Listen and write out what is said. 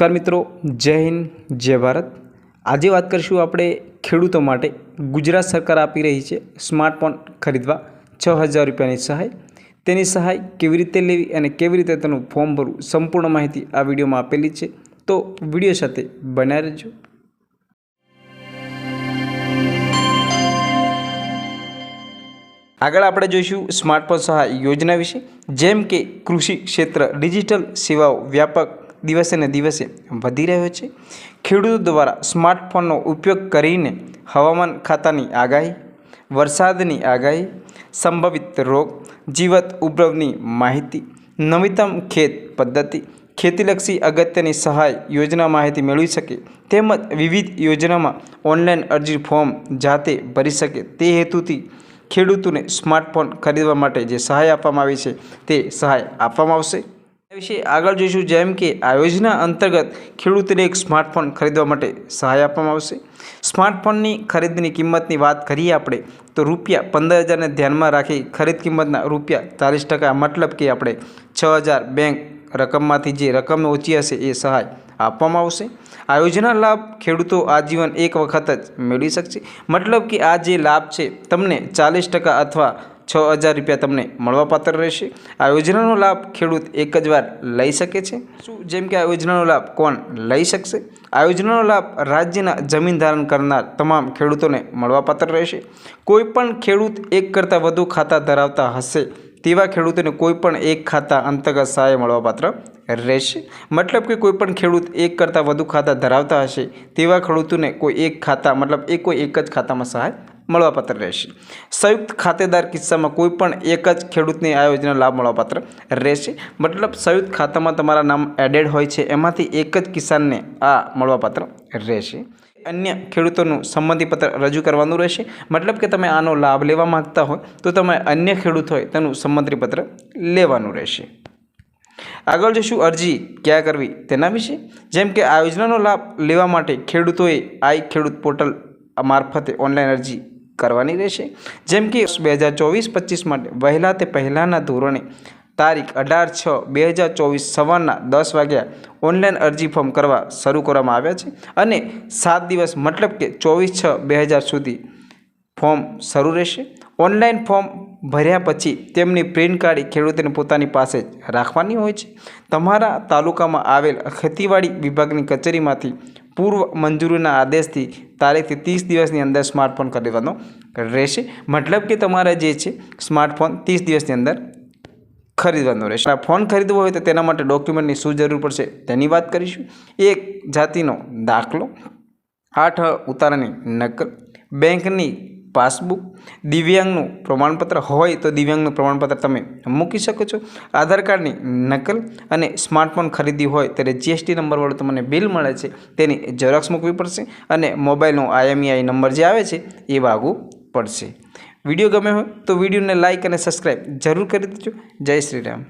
नमस्कार मित्रों, जय हिंद जय भारत। आज बात करीशुं आपणे खेडूतो माटे गुजरात सरकार आपी रही है स्मार्टफोन खरीदवा 6000 रूपियानी सहाय। तेनी सहाय केवी रीते लेवी अने केवी रीते तेनुं फॉर्म भरवुं संपूर्ण माहिती आ विडियोमां आपेली छे, तो विडियो साथे बन्या रहेजो। आगळ आपणे जोईशुं स्मार्टफोन सहाय योजना विषे। जेम के कृषि क्षेत्र डिजिटल सेवाओं व्यापक दिवसे ने दिवसे वधी रह्यो छे। खेडूतो द्वारा स्मार्टफोननो उपयोग करीने हवामान खातानी आगाही, वरसादनी आगाही, संभावित रोग, जीवत उपद्रवनी माहिती, नवीनतम खेत पद्धति, खेतीलक्षी अगत्यनी सहाय योजना माहिती मेळवी शके तेमज विविध योजनामां ऑनलाइन अरजी फॉर्म जाते भरी शके ते हेतुथी खेडूतोने स्मार्टफोन खरीदवा माटे जे सहाय आपवामां आवी छे ते सहाय आपवामां आवशे। विषय आगळ जोईशुं। जेम के आ योजना अंतर्गत खेडूतोने एक स्मार्टफोन खरीदवा माटे सहाय आपवामां आवशे। स्मार्टफोननी खरीदीनी किंमतनी वात करीए आपणे तो रूपिया 15,000 ने ध्यानमां राखी खरीद किंमतना रूपिया 40%, मतलब के आपणे 6000 बैंक रकममांथी जे रकम ओછી हशे ए सहाय आपवामां आवशे। आ योजना लाभ खेडूतो आजीवन एक वखत ज मेळवी शकशे, मतलब कि आ जे लाभ छे तमने 40% अथवा 6000 रूपिया तमने मळवापात्र रहेशे। आ योजनानो लाभ खेडूत एक ज वार लई शके छे। जेम के आ योजनानो लाभ कोण लई शकशे? आ योजनानो लाभ राज्यना जमीन धारण करनार तमाम खेडूतोने मळवापात्र रहेशे। कोईपण खेडूत एक करता वधु खाता धरावता हशे तेवा खेडूतोने कोईपण एक खाता अंतर्गत सहाय मळवापात्र रहेशे। मतलब कि कोईपण खेडूत एक करता वधु खाता धरावता हशे तेवा खेडूतोने कोई एक खाता मतलब कोई एक ज खातामां सहाय मळवापात्र रहेशे। संयुक्त खातेदार किस्सामां कोईपण एक ज खेडूतने आ योजना लाभ मळवापात्र रहेशे। मतलब संयुक्त खातामां तमारा नाम एडेड होय छे एमांथी एक ज किसानने आ मळवापात्र रहेशे। अन्य खेडूतोनुं संमतिपत्र रजू करवानुं रहेशे। मतलब कि तमे आनो लाभ लेवा मांगता हो तो तमे अन्य खेडूत होय तेनुं संमतिपत्र लेवानुं रहेशे। आगळ जोईशुं अरजी क्या करवी तेना विषे। जेम के आ योजनानो लाभ लेवा माटे खेडूतोए आई खेडूत पोर्टल मार्फते ऑनलाइन अरजी करवानी रहेशे। जेम के 2024-25 माटे वहेला ते पहिलाना धोरणे तारीख 18/6/2024 सवाરના 10 વાગ્યા ऑनलाइन अरजी फॉर्म करवा शरू करवामां आव्या छे अने 7 दिवस मतलब के 24/6/2000 सुधी फॉर्म शरू रहेशे। ऑनलाइन फॉर्म भर्या पछी तेमनी प्रिंट काढी खेडूतोने पोतानी पासे ज राखवानी होय छे। तमारा तालुकामां आवेल खेतीवाड़ी विभागनी कचेरीमांथी पूर्व मंजूरीना आदेशथी तारीखथी 30 दिवसनी अंदर स्मार्टफोन खरीदवानो रहेशे। मतलब कि तमारे जे छे स्मार्टफोन 30 दिवसनी अंदर खरीदवानो रहेशे। आ फोन खरीदवो होय तो तेना माटे डॉक्यूमेंटनी शुं जरूर पड़शे तेनी वात करीशुं। एक जातिनो दाखलो, 8 उतारानी नकल, बेंकनी पासबुक, दिव्यांगનું प्रमाणपत्र होय तो दिव्यांगનું प्रमाणपत्र તમે મૂકી શકો છો, આધાર કાર્ડની નકલ અને સ્માર્ટફોન ખરીદી હોય ત્યારે જીએસટી નંબરવાળું તમને બિલ મળે છે તેની ઝેરોક્સ મૂકવી પડશે અને મોબાઈલનો IMEI નંબર જે આવે છે એ વાગવું પડશે। વિડીયો ગમે હોય તો વિડીયોને લાઇક અને સબસ્ક્રાઈબ જરૂર કરી દેજો। જય શ્રી રામ।